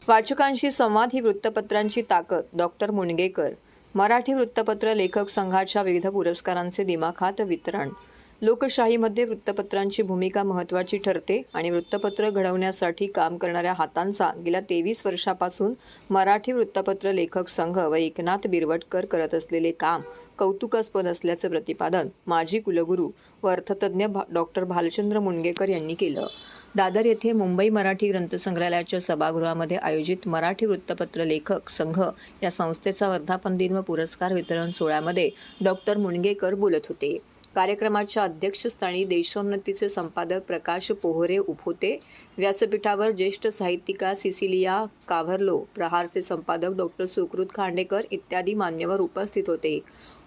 वाचकांशी संवाद ही वृत्तपत्रांची ताकद. डॉक्टर मुणगेकर. मराठी वृत्तपत्र लेखक संघाच्या विविध पुरस्कारांचे दिमाखात वितरण. लोकशाहीमध्ये वृत्तपत्रांची भूमिका महत्त्वाची ठरते आणि वृत्तपत्र घडवण्यासाठी काम करणाऱ्या हातांचा गेल्या 23 वर्षापासून मराठी वृत्तपत्र लेखक संघ व एकनाथ बिरवटकर करत असलेले काम कौतुकास्पद असल्याचं प्रतिपादन माजी कुलगुरू व अर्थतज्ज्ञ डॉक्टर भालचंद्र मुणगेकर यांनी केलं. दादर येथे मुंबई मराठी ग्रंथसंग्रहालयाच्या सभागृहामध्ये आयोजित मराठी वृत्तपत्र लेखक संघ या संस्थेचा वर्धापन दिन व पुरस्कार वितरण सोहळ्यामध्ये डॉक्टर मुणगेकर बोलत होते. कार्यक्रमाच्या अध्यक्षस्थानी देशोन्नतीचे संपादक प्रकाश पोहरे होते. व्यासपीठावर ज्येष्ठ साहित्यिका सिसिलिया काव्हर्लो, प्रहारचे संपादक डॉक्टर सुकृत खांडेकर इत्यादी मान्यवर उपस्थित होते.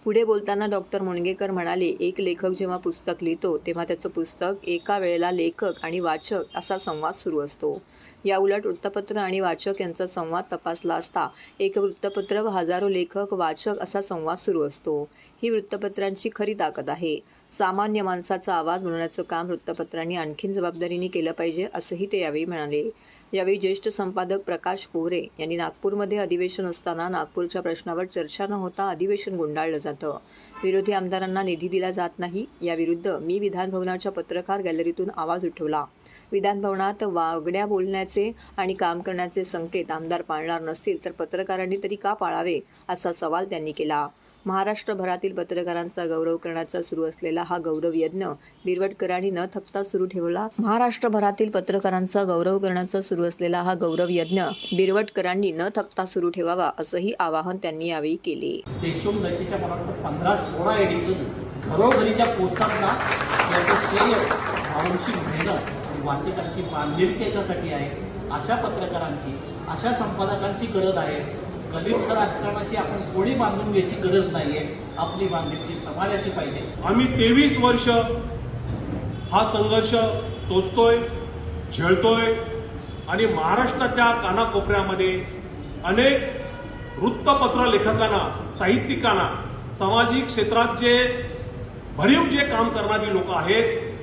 पुढे बोलताना डॉक्टर मुणगेकर म्हणाले, एक लेखक जेव्हा पुस्तक लिहितो तेव्हा त्याचं पुस्तक एका वेळेला लेखक आणि वाचक असा संवाद सुरू असतो. या उलट वृत्तपत्र आणि वाचक यांचा संवाद तपासला असता एक वृत्तपत्र व हजारो लेखक वाचक असा संवाद सुरू असतो. ही वृत्तपत्रांची खरी ताकद आहे. सामान्य माणसाचा आवाज बनवण्याचं काम वृत्तपत्रांनी आणखीन जबाबदारीने केलं पाहिजे असंही ते यावेळी म्हणाले. यावेळी ज्येष्ठ संपादक प्रकाश पोहरे यांनी नागपूरमध्ये अधिवेशन असताना नागपूरच्या प्रश्नावर चर्चा न होता अधिवेशन गुंडाळलं जातं. विरोधी आमदारांना निधी दिला जात नाही याविरुद्ध मी विधानभवनाच्या पत्रकार गॅलरीतून आवाज उठवला. विधानभवनात वागण्या बोलण्याचे आणि काम करण्याचे संकेत आमदार पाळणार नसतील तर पत्रकारांनी तरी का पाळावे असा सवाल त्यांनी केला. महाराष्ट्रभरातील पत्रकारांचा गौरव करण्याचा सुरू असलेला हा गौरव यज्ञ बिरवटकरांनी न थकता सुरू ठेवला. महाराष्ट्रभरातील पत्रकारांचा गौरव करण्याचा सुरू असलेला हा गौरव यज्ञ बिरवटकरांनी न थकता सुरू ठेवावा असंही आवाहन त्यांनी यावेळी केले. देशोन्नतीच्या 15-16 एडिशन घरोघरीच्या पोस्टांना याचं श्रेय भावांची मेहनत वाचकांची बांधिलकी याच्यासाठी आहे. अशा पत्रकारांची, अशा संपादकांची गरज आहे. गलिच्छ राजकारणाशी आपण कोणी बांधून घ्यायची गरज नाहीये. आपली बांधिलकी समाजाची पाहिजे. आम्ही 23 वर्ष हा संघर्ष सोसतोय, झेलतोय आणि महाराष्ट्राच्या कानाकोपऱ्यामध्ये अनेक वृत्तपत्र लेखकांना, साहित्यिकांना, सामाजिक क्षेत्रात जे भरीव काम करणारी लोक आहेत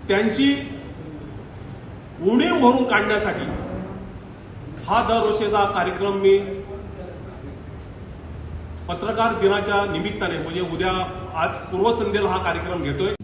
त्यांची उणीव भरून काढण्यासाठी हा दरवर्षीचा कार्यक्रम मी पत्रकार दिनाच्या निमित्ताने म्हणजे उद्या आज पूर्वसंध्येला हा कार्यक्रम घेतोय.